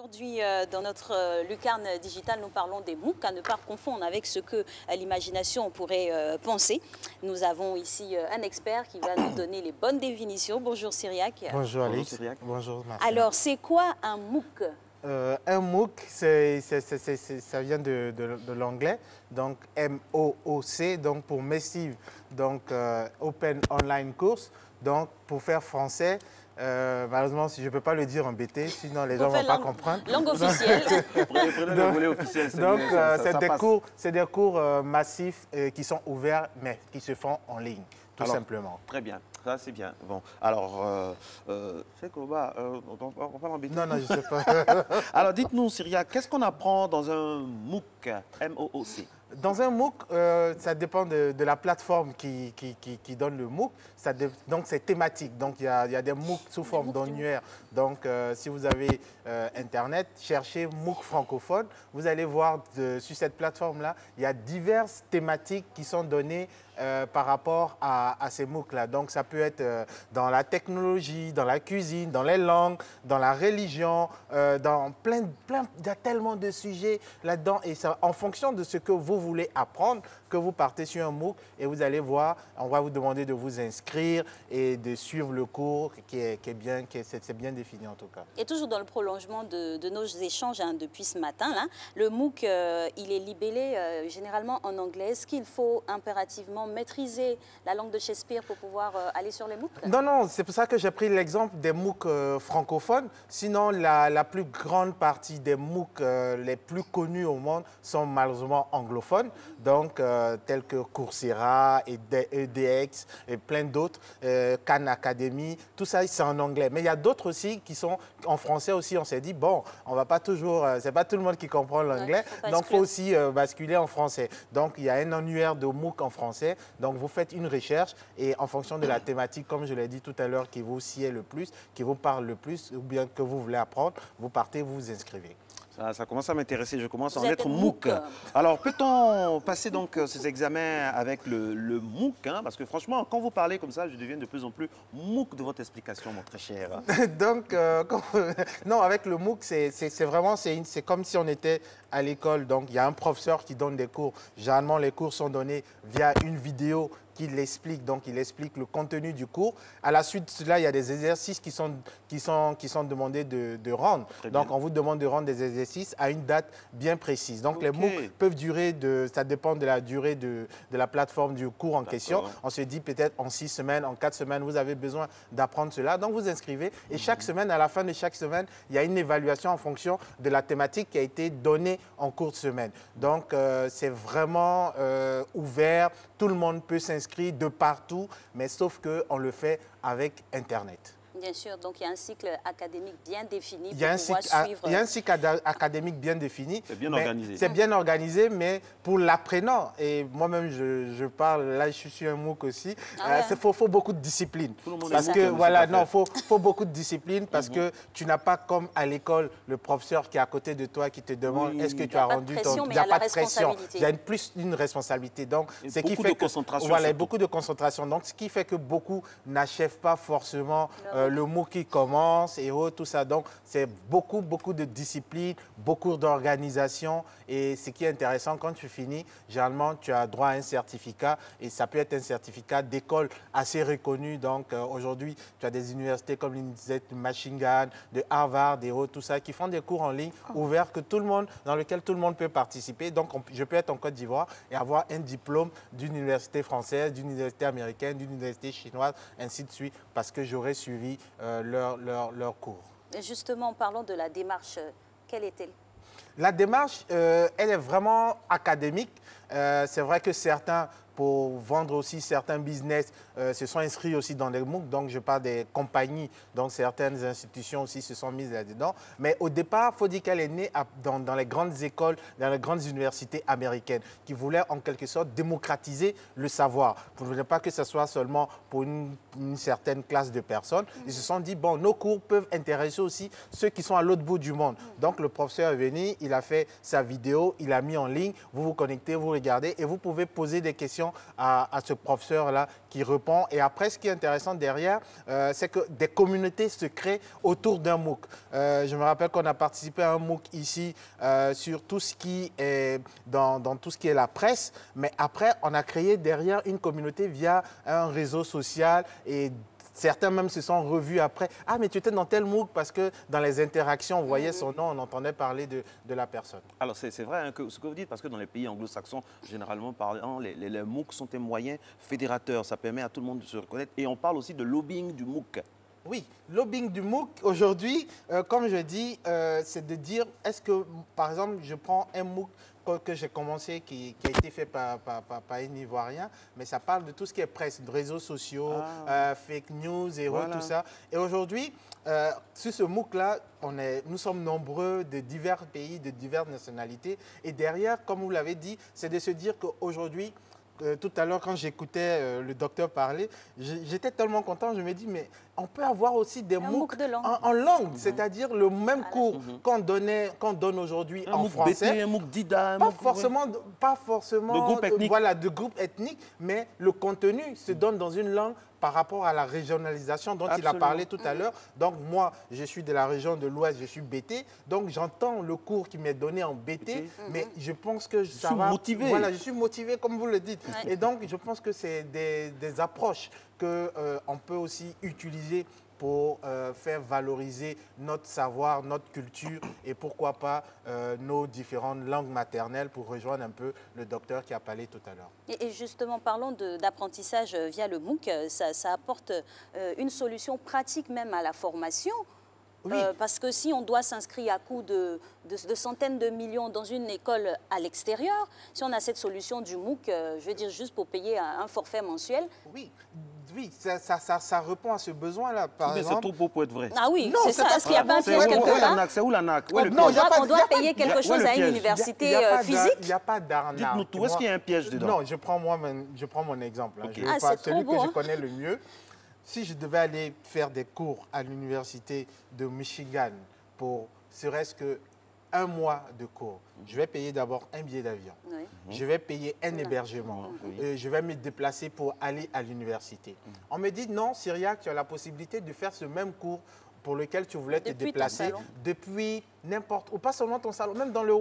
Aujourd'hui, dans notre lucarne digitale, nous parlons des MOOC, à ne pas confondre avec ce que l'imagination pourrait penser. Nous avons ici un expert qui va nous donner les bonnes définitions. Bonjour Cyriac. Bonjour Alex. Bonjour Cyriac. Bonjour Marcel. Alors, c'est quoi un MOOC? Un MOOC, ça vient de l'anglais, donc M-O-O-C, donc pour Massive, donc Open Online Course. Donc pour faire français, malheureusement, si je ne peux pas le dire en BT, sinon les gens ne vont pas comprendre. Langue officielle. Prenez le volet officiel. Donc c'est des cours massifs qui sont ouverts, mais qui se font en ligne, tout simplement. Très bien, ça c'est bien. Bon, alors, c'est qu'on va pas m'embêter. Non, je ne sais pas. Alors dites-nous, Cyriac, qu'est-ce qu'on apprend dans un MOOC, M-O-O-C? Dans un MOOC, ça dépend de la plateforme qui donne le MOOC. Donc, c'est thématique. Donc, il y a des MOOC sous forme d'annuaire. Donc, si vous avez Internet, cherchez MOOC francophone. Vous allez voir sur cette plateforme-là, il y a diverses thématiques qui sont données par rapport à ces MOOC-là. Donc, ça peut être dans la technologie, dans la cuisine, dans les langues, dans la religion, dans il y a tellement de sujets là-dedans. Et ça, en fonction de ce que vous voulez apprendre, que vous partez sur un MOOC et vous allez voir, on va vous demander de vous inscrire et de suivre le cours c'est bien défini en tout cas. Et toujours dans le prolongement de nos échanges depuis ce matin, là, le MOOC, il est libellé généralement en anglais. Est-ce qu'il faut impérativement maîtriser la langue de Shakespeare pour pouvoir aller sur les MOOC? Non, c'est pour ça que j'ai pris l'exemple des MOOC francophones. Sinon, la plus grande partie des MOOC les plus connus au monde sont malheureusement anglophones, donc tels que Coursera, et EDX et plein d'autres, Khan Academy, tout ça c'est en anglais. Mais il y a d'autres aussi qui sont en français aussi. On s'est dit, bon, on va pas toujours, c'est pas tout le monde qui comprend l'anglais, donc il faut aussi basculer en français. Donc il y a un annuaire de MOOC en français, donc vous faites une recherche et en fonction de la thématique, comme je l'ai dit tout à l'heure, qui vous sied le plus, qui vous parle le plus, ou bien que vous voulez apprendre, vous partez, vous vous inscrivez. Ça commence à m'intéresser, je commence à en être MOOC. Alors, peut-on passer donc ces examens avec le MOOC, hein? Parce que franchement, quand vous parlez comme ça, je deviens de plus en plus MOOC de votre explication, mon très cher. Donc, non, avec le MOOC, c'est comme si on était à l'école. Donc, il y a un professeur qui donne des cours. Généralement, les cours sont donnés via une vidéo qui l'explique. Donc, il explique le contenu du cours. À la suite de cela, il y a des exercices qui sont demandés de rendre. Donc, on vous demande de rendre des exercices à une date bien précise. Donc, les MOOC peuvent durer, ça dépend de la durée de la plateforme du cours en question. On se dit peut-être en 6 semaines, en 4 semaines, vous avez besoin d'apprendre cela. Donc, vous inscrivez. Et chaque semaine, à la fin de chaque semaine, il y a une évaluation en fonction de la thématique qui a été donnée en cours de semaine. Donc, c'est vraiment ouvert. Tout le monde peut s'inscrire de partout, mais sauf qu'on le fait avec Internet. Bien sûr, donc il y a un cycle académique bien défini Il y a un cycle académique bien défini. C'est bien organisé. C'est bien organisé, mais pour l'apprenant, et moi-même je parle, là je suis un MOOC aussi, il faut beaucoup de discipline. Parce que voilà, non, faut beaucoup de discipline parce que tu n'as pas comme à l'école le professeur qui est à côté de toi qui te demande est-ce que tu as rendu ton... Il n'y a pas de pression, il y a plus une responsabilité. Donc, ce qui fait que voilà, beaucoup de concentration. Donc, ce qui fait que beaucoup n'achèvent pas forcément le MOOC qui commence et tout ça. Donc, c'est beaucoup de discipline, beaucoup d'organisation. Et ce qui est intéressant, quand tu finis, généralement, tu as droit à un certificat. Et ça peut être un certificat d'école assez reconnu. Donc, aujourd'hui, tu as des universités comme l'université de Michigan, de Harvard, tout ça, qui font des cours en ligne ouverts dans lesquels tout le monde peut participer. Donc, je peux être en Côte d'Ivoire et avoir un diplôme d'une université française, d'une université américaine, d'une université chinoise, ainsi de suite, parce que j'aurais suivi leur cours. Et justement, parlons de la démarche. Quelle est-elle? La démarche, elle est vraiment académique. C'est vrai que certains, pour vendre aussi certains business, se sont inscrits aussi dans les MOOC. Donc, je parle des compagnies. Donc, certaines institutions aussi se sont mises là-dedans. Mais au départ, il faut dire qu'elle est née dans les grandes écoles, dans les grandes universités américaines, qui voulaient en quelque sorte démocratiser le savoir. Pour ne pas que ce soit seulement pour une certaine classe de personnes. Ils se sont dit, bon, nos cours peuvent intéresser aussi ceux qui sont à l'autre bout du monde. Donc, le professeur est venu, il a fait sa vidéo, il a mis en ligne, vous vous connectez, vous regardez et vous pouvez poser des questions questions à ce professeur-là qui répond. Et après, ce qui est intéressant derrière, c'est que des communautés se créent autour d'un MOOC. Je me rappelle qu'on a participé à un MOOC ici sur tout ce qui est dans tout ce qui est la presse. Mais après, on a créé derrière une communauté via un réseau social et certains même se sont revus après. Ah, mais tu étais dans tel MOOC parce que dans les interactions, on voyait son nom, on entendait parler de la personne. Alors, c'est vrai hein, ce que vous dites, parce que dans les pays anglo-saxons, généralement parlant, les MOOC sont un moyen fédérateur. Ça permet à tout le monde de se reconnaître. Et on parle aussi de lobbying du MOOC. Oui, lobbying du MOOC, aujourd'hui, comme je dis, c'est de dire, est-ce que, par exemple, je prends un MOOC que j'ai commencé, qui a été fait par un Ivoirien, mais ça parle de tout ce qui est presse, de réseaux sociaux, fake news, et tout ça. Et aujourd'hui, sur ce MOOC-là, nous sommes nombreux de divers pays, de diverses nationalités. Et derrière, comme vous l'avez dit, c'est de se dire qu'aujourd'hui, tout à l'heure, quand j'écoutais le docteur parler, j'étais tellement content, je me dis, mais on peut avoir aussi des MOOC en langue, c'est-à-dire le même cours qu'on donne aujourd'hui en français. BT, un MOOC DIDA, pas forcément de groupe ethnique. Voilà, de groupe ethnique, mais le contenu se donne dans une langue par rapport à la régionalisation dont il a parlé tout à l'heure. Donc moi, je suis de la région de l'Ouest, je suis BT, donc j'entends le cours qui m'est donné en BT, mais je pense que ça va... motivé. Voilà, je suis motivé comme vous le dites. Et donc, je pense que c'est des approches qu'on peut aussi utiliser pour faire valoriser notre savoir, notre culture et pourquoi pas nos différentes langues maternelles pour rejoindre un peu le docteur qui a parlé tout à l'heure. Et justement, parlons d'apprentissage via le MOOC, ça apporte une solution pratique même à la formation. Oui. Parce que si on doit s'inscrire à coût de centaines de millions dans une école à l'extérieur, si on a cette solution du MOOC, je veux dire juste pour payer un forfait mensuel. Oui. Oui, ça répond à ce besoin-là. Mais c'est trop beau pour être vrai. Ah oui, c'est ça. Est-ce qu'il n'y a pas un piège quelque part? C'est où la NAC? On doit payer quelque chose à une université physique? Il n'y a pas d'arnaque. Dites-nous tout. Est-ce qu'il y a un piège dedans? Non, je prends mon exemple. Okay. C'est celui que je connais le mieux. Si je devais aller faire des cours à l'université de Michigan pour serait-ce que un mois de cours, je vais payer d'abord un billet d'avion. Oui. Je vais payer un hébergement. Je vais me déplacer pour aller à l'université. On me dit non, Cyriaque, tu as la possibilité de faire ce même cours pour lequel tu voulais te déplacer depuis n'importe où, pas seulement ton salon, même dans le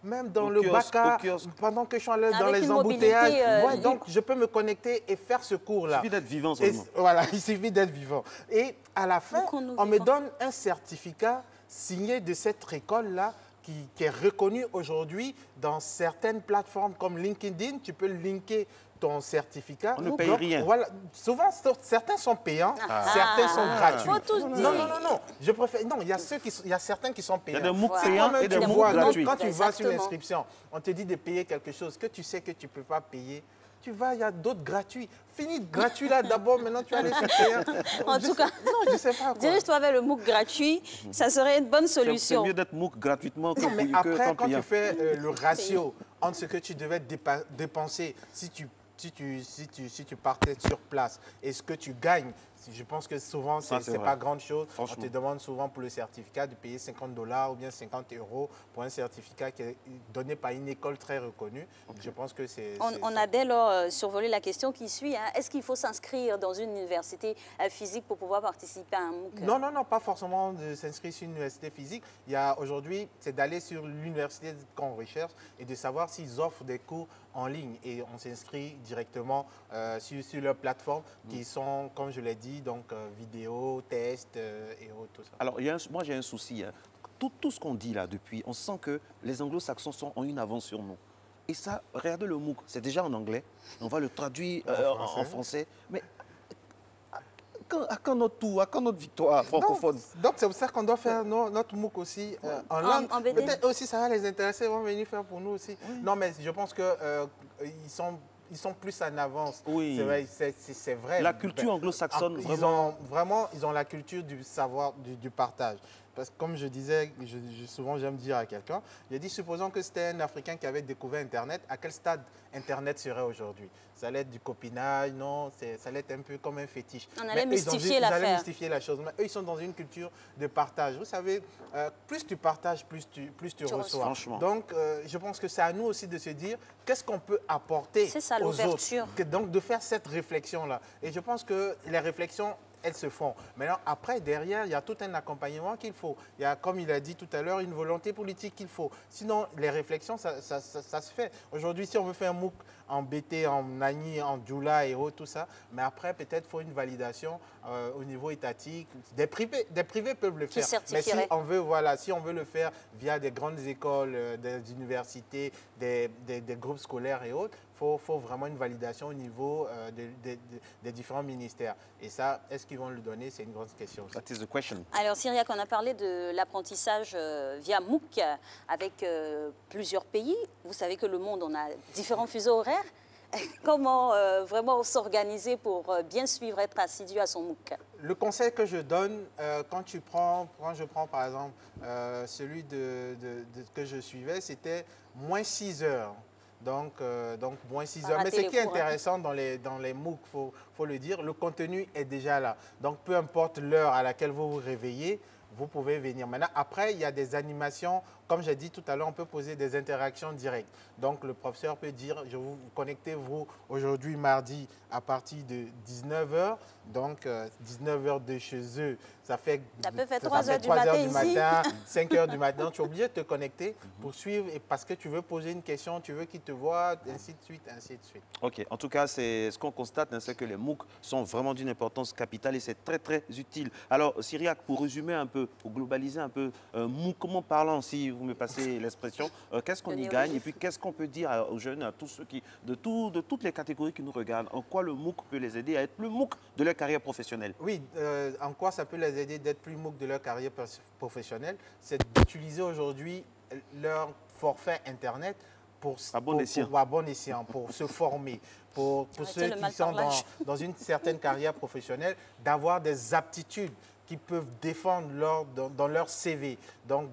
même dans le Baka, pendant que je suis allé dans les embouteillages. Donc, je peux me connecter et faire ce cours-là. Il suffit d'être vivant seulement. Voilà, il suffit d'être vivant. Et à la fin, on me donne un certificat signé de cette école-là qui est reconnue aujourd'hui dans certaines plateformes comme LinkedIn. Tu peux linker ton certificat. On ne paye rien. Voilà, souvent, certains sont payants, certains sont gratuits. Faut tous dire. Non. Je préfère. Non, il y a certains qui sont payants. Il y a des MOOC payants et des MOOC gratuits. Quand tu vas sur l'inscription, on te dit de payer quelque chose que tu sais que tu ne peux pas payer. Tu vas, il y a d'autres gratuits. Fini gratuit là d'abord, maintenant tu vas aller sur payant. En tout cas, non, je sais pas. Dirige-toi vers le MOOC gratuit, ça serait une bonne solution. C'est mieux d'être MOOC gratuitement que non, mais après, quand tu fais le ratio payant entre ce que tu devais dépenser si tu partais sur place et ce que tu gagnes, je pense que souvent, ce n'est pas grande chose. On te demande souvent pour le certificat de payer $50 ou bien 50 € pour un certificat qui est donné par une école très reconnue. Je pense que c'est... On a dès lors survolé la question qui suit. Est-ce qu'il faut s'inscrire dans une université physique pour pouvoir participer à un MOOC? Non, pas forcément de s'inscrire sur une université physique. Il y a aujourd'hui, c'est d'aller sur l'université qu'on recherche et de savoir s'ils offrent des cours en ligne. Et on s'inscrit directement sur leur plateforme qui sont, comme je l'ai dit, donc vidéo, tests et autres, tout ça. Alors, moi j'ai un souci. Hein. Tout ce qu'on dit là depuis, on sent que les anglo-saxons ont une avance sur nous. Et ça, regardez le MOOC, c'est déjà en anglais. On va le traduire en français. Mais à quand notre tour, à quand notre victoire francophone? Donc c'est pour ça qu'on doit faire notre MOOC aussi en langue. Peut-être aussi ça va les intéresser, ils vont venir faire pour nous aussi. Oui. Non, mais je pense qu'ils sont plus en avance. Oui. C'est vrai. La culture anglo-saxonne, ils ont la culture du savoir, du partage. parce que comme je disais, souvent j'aime dire à quelqu'un, j'ai dit, supposons que c'était un Africain qui avait découvert Internet, à quel stade Internet serait aujourd'hui? Ça allait être du copinage, non, ça allait être un peu comme un fétiche. On allait mystifier l'affaire. Ils allaient mystifier la chose. Mais eux, ils sont dans une culture de partage. Vous savez, plus tu partages, plus tu reçois. Franchement. Donc, je pense que c'est à nous aussi de se dire, qu'est-ce qu'on peut apporter aux autres? Donc, de faire cette réflexion-là. Et je pense que les réflexions, elles se font. Maintenant, après, derrière, il y a tout un accompagnement qu'il faut. Il y a, comme il a dit tout à l'heure, une volonté politique qu'il faut. Sinon, les réflexions, ça se fait. Aujourd'hui, si on veut faire un MOOC en BT, en Nani, en Djoula et autres, tout ça, mais après, peut-être faut une validation au niveau étatique. Des privés peuvent le faire. Mais si on veut, voilà, si on veut le faire via des grandes écoles, des universités, des groupes scolaires et autres, faut vraiment une validation au niveau des différents ministères. Et ça, est-ce qu'ils vont le donner? C'est une grande question. That is the question. Alors, Cyriaque, on a parlé de l'apprentissage via MOOC avec plusieurs pays. Vous savez que le monde, on a différents fuseaux horaires. Comment vraiment s'organiser pour bien suivre, être assidu à son MOOC? Le conseil que je donne, quand je prends par exemple celui que je suivais, c'était moins 6 heures. Donc moins 6 heures. Mais ce qui est intéressant dans les MOOC, faut le dire, le contenu est déjà là. Donc peu importe l'heure à laquelle vous vous réveillez, vous pouvez venir. Maintenant, après, il y a des animations. Comme j'ai dit tout à l'heure, on peut poser des interactions directes. Donc, le professeur peut dire, je vous connectez-vous aujourd'hui, mardi, à partir de 19 h. Donc, 19 h de chez eux, ça peut faire 3 h du matin, 5 h du matin. Tu es obligé de te connecter pour suivre et parce que tu veux poser une question, tu veux qu'ils te voient, ainsi de suite, ainsi de suite. OK. En tout cas, c'est ce qu'on constate, hein, c'est que les MOOC sont vraiment d'une importance capitale et c'est très, très utile. Alors, Cyriaque, pour résumer un peu, pour globaliser un peu, MOOC, comment parlant, si vous me passez l'expression, qu'est-ce qu'on y gagne et puis qu'est-ce qu'on peut dire aux jeunes, à tous ceux qui, de toutes les catégories qui nous regardent, en quoi le MOOC peut les aider à être plus MOOC de leur carrière professionnelle? Oui, en quoi ça peut les aider d'être plus MOOC de leur carrière professionnelle? C'est d'utiliser aujourd'hui leur forfait Internet pour bon escient, pour se former, pour ceux qui sont dans une certaine carrière professionnelle, d'avoir des aptitudes qui peuvent défendre dans leur CV. Donc,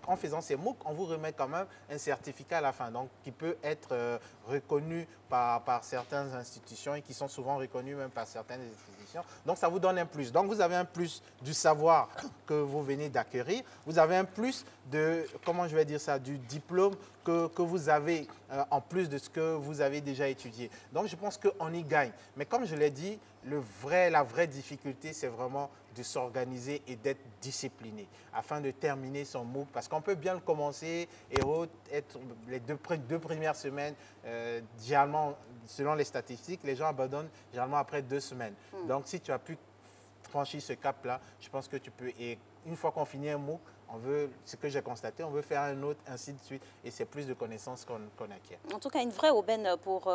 en faisant ces MOOC, on vous remet quand même un certificat à la fin, donc qui peut être reconnu par certaines institutions et qui sont souvent reconnus même par certaines institutions. Donc, ça vous donne un plus. Donc, vous avez un plus du savoir que vous venez d'acquérir. Vous avez un plus de, comment je vais dire ça, du diplôme que vous avez en plus de ce que vous avez déjà étudié. Donc, je pense qu'on y gagne. Mais comme je l'ai dit, la vraie difficulté, c'est vraiment de s'organiser et d'être discipliné afin de terminer son MOOC. Parce qu'on peut bien le commencer et être les deux premières semaines, généralement, selon les statistiques, les gens abandonnent généralement après 2 semaines. Donc, si tu as pu franchir ce cap-là, je pense que tu peux. Et une fois qu'on finit un MOOC, ce que j'ai constaté, on veut faire un autre, ainsi de suite. Et c'est plus de connaissances qu'on acquiert. En tout cas, une vraie aubaine pour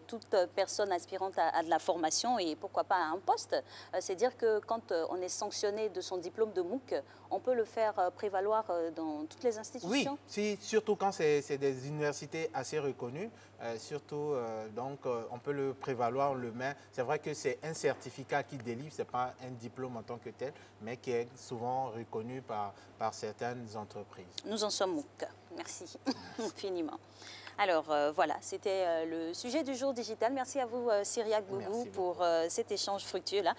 toute personne aspirante à de la formation et pourquoi pas à un poste. C'est dire que quand on est sanctionné de son diplôme de MOOC, on peut le faire prévaloir dans toutes les institutions. Oui, surtout quand c'est des universités assez reconnues. Donc, on peut le prévaloir, on le met. C'est vrai que c'est un certificat qui délivre, ce n'est pas un diplôme en tant que tel, mais qui est souvent reconnu par certaines entreprises. Nous en sommes MOOC. Merci infiniment. Alors voilà, c'était le sujet du jour digital. Merci à vous Cyriaque Boubou pour cet échange fructueux là.